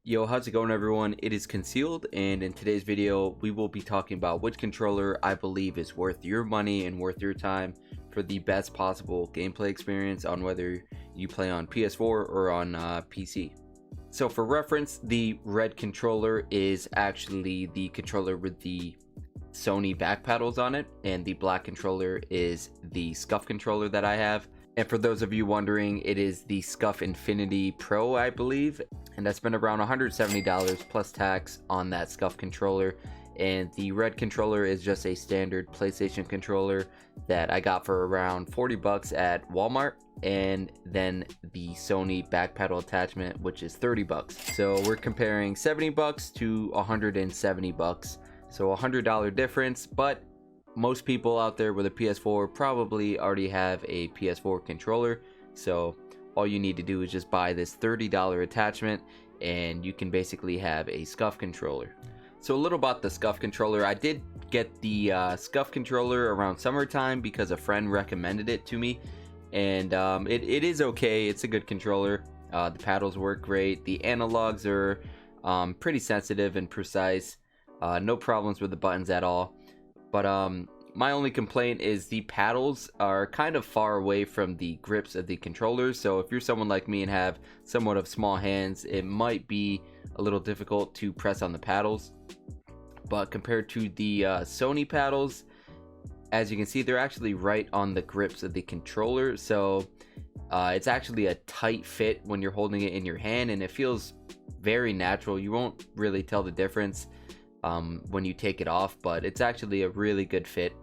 Yo, how's it going everyone? It is Concealed, and in today's video we will be talking about which controller I believe is worth your money and worth your time for the best possible gameplay experience on whether you play on PS4 or on PC. So for reference, the red controller is actually the controller with the Sony back paddles on it, and the black controller is the Scuf controller that I have. And for those of you wondering, it is the Scuf Infinity Pro, I believe, and I spent around $170 plus tax on that Scuf controller. And the red controller is just a standard PlayStation controller that I got for around 40 bucks at Walmart, and then the Sony back pedal attachment, which is 30 bucks. So we're comparing 70 bucks to 170 bucks. So $100 difference, but most people out there with a PS4 probably already have a PS4 controller. So all you need to do is just buy this $30 attachment and you can basically have a Scuf controller. So a little about the Scuf controller. I did get the Scuf controller around summertime because a friend recommended it to me, and it is okay. It's a good controller. The paddles work great. The analogs are pretty sensitive and precise. No problems with the buttons at all. But my only complaint is the paddles are kind of far away from the grips of the controllers. So if you're someone like me and have somewhat of small hands, it might be a little difficult to press on the paddles. But compared to the Sony paddles, as you can see, they're actually right on the grips of the controller. So it's actually a tight fit when you're holding it in your hand, and it feels very natural. You won't really tell the difference when you take it off, but it's actually a really good fit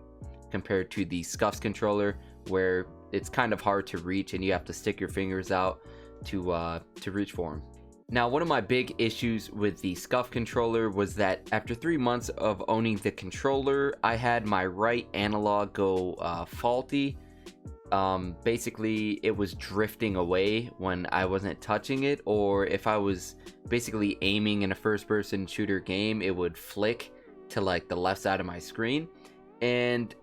compared to the Scuf's controller, where it's kind of hard to reach and you have to stick your fingers out to reach for them. Now, one of my big issues with the Scuf controller was that after 3 months of owning the controller, I had my right analog go faulty. Basically it was drifting away when I wasn't touching it, or if I was basically aiming in a first-person shooter game, it would flick to like the left side of my screen. And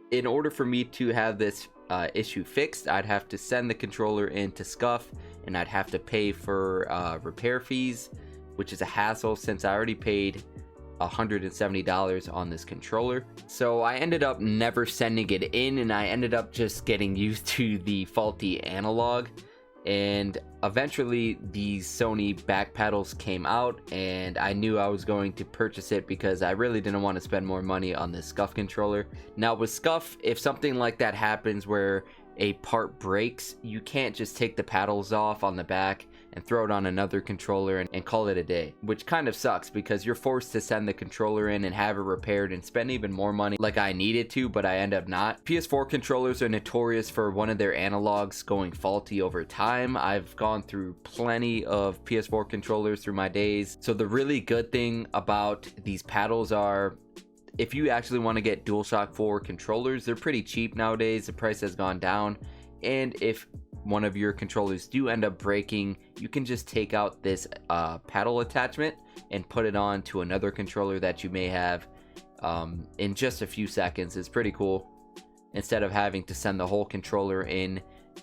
in order for me to have this issue fixed, I'd have to send the controller into Scuf, and I'd have to pay for repair fees, which is a hassle since I already paid $170 on this controller. So I ended up never sending it in, and I ended up just getting used to the faulty analog. And eventually these Sony back paddles came out, and I knew I was going to purchase it because I really didn't want to spend more money on this Scuf controller. Now with Scuf, if something like that happens where a part breaks, you can't just take the paddles off on the back and throw it on another controller and call it a day, which kind of sucks because you're forced to send the controller in and have it repaired and spend even more money like I needed to, but I end up not. PS4 controllers are notorious for one of their analogs going faulty over time. I've gone through plenty of PS4 controllers through my days. So the really good thing about these paddles are, if you actually want to get DualShock 4 controllers, they're pretty cheap nowadays. The price has gone down, and if one of your controllers do end up breaking, you can just take out this paddle attachment and put it on to another controller that you may have in just a few seconds. It's pretty cool, instead of having to send the whole controller in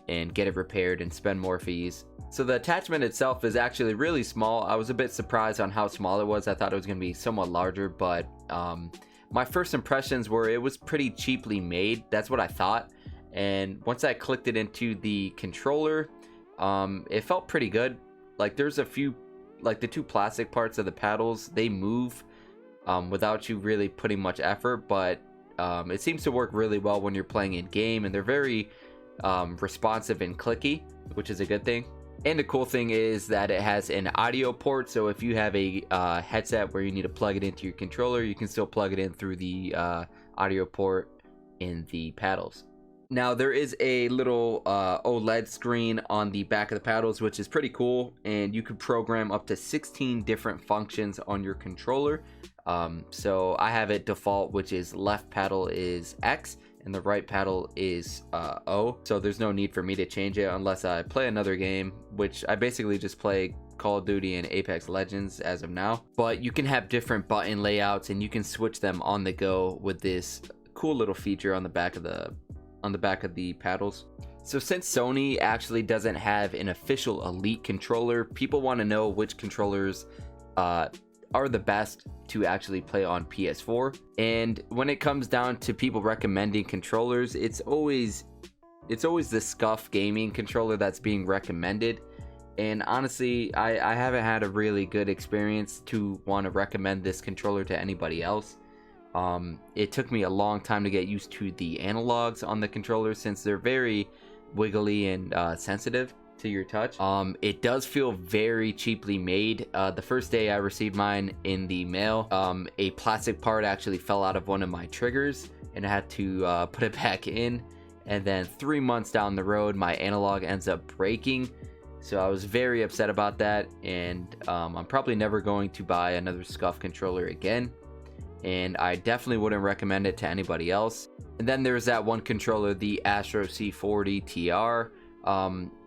and get it repaired and spend more fees. So the attachment itself is actually really small. I was a bit surprised on how small it was. I thought it was going to be somewhat larger, but my first impressions were it was pretty cheaply made. That's what I thought. And once I clicked it into the controller, it felt pretty good. Like there's a few, like the two plastic parts of the paddles, they move without you really putting much effort, but it seems to work really well when you're playing in game, and they're very responsive and clicky, which is a good thing. And the cool thing is that it has an audio port, so if you have a headset where you need to plug it into your controller, you can still plug it in through the audio port in the paddles. Now there is a little OLED screen on the back of the paddles, which is pretty cool, and you can program up to 16 different functions on your controller. So I have it default, which is left paddle is X and the right paddle is O. So there's no need for me to change it unless I play another game, which I basically just play Call of Duty and Apex Legends as of now. But you can have different button layouts and you can switch them on the go with this cool little feature on the back of the paddles. So since Sony actually doesn't have an official Elite controller, people want to know which controllers are the best to actually play on PS4. And when it comes down to people recommending controllers, it's always the Scuf gaming controller that's being recommended. And honestly, I haven't had a really good experience to want to recommend this controller to anybody else. It took me a long time to get used to the analogs on the controller, since they're very wiggly and sensitive to your touch. It does feel very cheaply made. The first day I received mine in the mail, a plastic part actually fell out of one of my triggers, and I had to put it back in. And then 3 months down the road, my analog ends up breaking. So I was very upset about that, and I'm probably never going to buy another Scuf controller again, and I definitely wouldn't recommend it to anybody else. And then there's that one controller, the Astro C40 TR,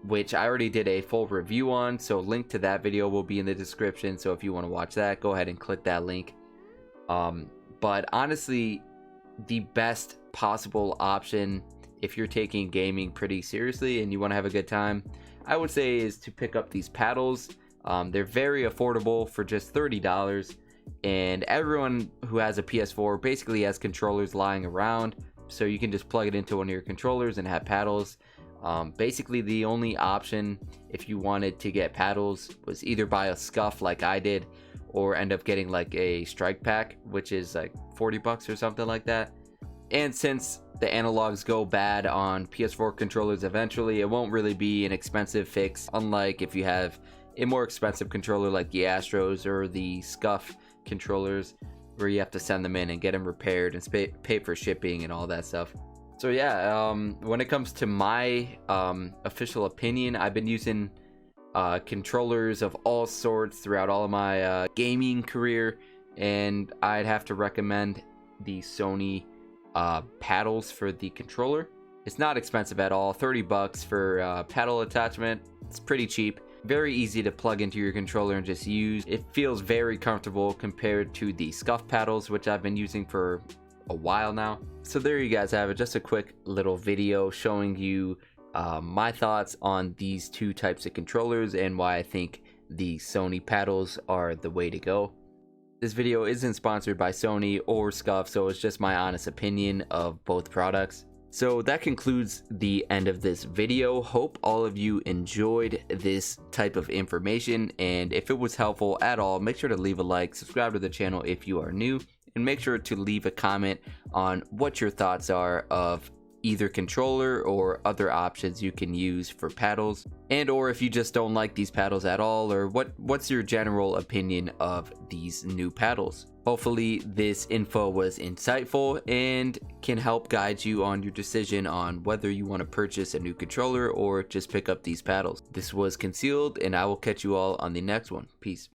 which I already did a full review on, so link to that video will be in the description, so if you want to watch that, go ahead and click that link. But honestly, the best possible option if you're taking gaming pretty seriously and you want to have a good time, I would say, is to pick up these paddles. They're very affordable for just $30, and everyone who has a PS4 basically has controllers lying around, so you can just plug it into one of your controllers and have paddles. Basically the only option if you wanted to get paddles was either buy a Scuf like I did, or end up getting like a strike pack, which is like 40 bucks or something like that. And since the analogs go bad on PS4 controllers eventually, it won't really be an expensive fix, unlike if you have a more expensive controller like the Astros or the Scuf controllers, where you have to send them in and get them repaired and pay for shipping and all that stuff. So yeah, when it comes to my official opinion, I've been using controllers of all sorts throughout all of my gaming career, and I'd have to recommend the Sony paddles for the controller. It's not expensive at all, 30 bucks for paddle attachment. It's pretty cheap, very easy to plug into your controller and just use. It feels very comfortable compared to the Scuf paddles, which I've been using for a while now. So there you guys have it, just a quick little video showing you my thoughts on these two types of controllers and why I think the Sony paddles are the way to go. This video isn't sponsored by Sony or Scuf, so it's just my honest opinion of both products. So that concludes the end of this video. Hope all of you enjoyed this type of information, and if it was helpful at all, make sure to leave a like, subscribe to the channel if you are new, and make sure to leave a comment on what your thoughts are of either controller or other options you can use for paddles, and or if you just don't like these paddles at all, or what's your general opinion of these new paddles. Hopefully this info was insightful and can help guide you on your decision on whether you want to purchase a new controller or just pick up these paddles. This was Concealed, and I will catch you all on the next one. Peace.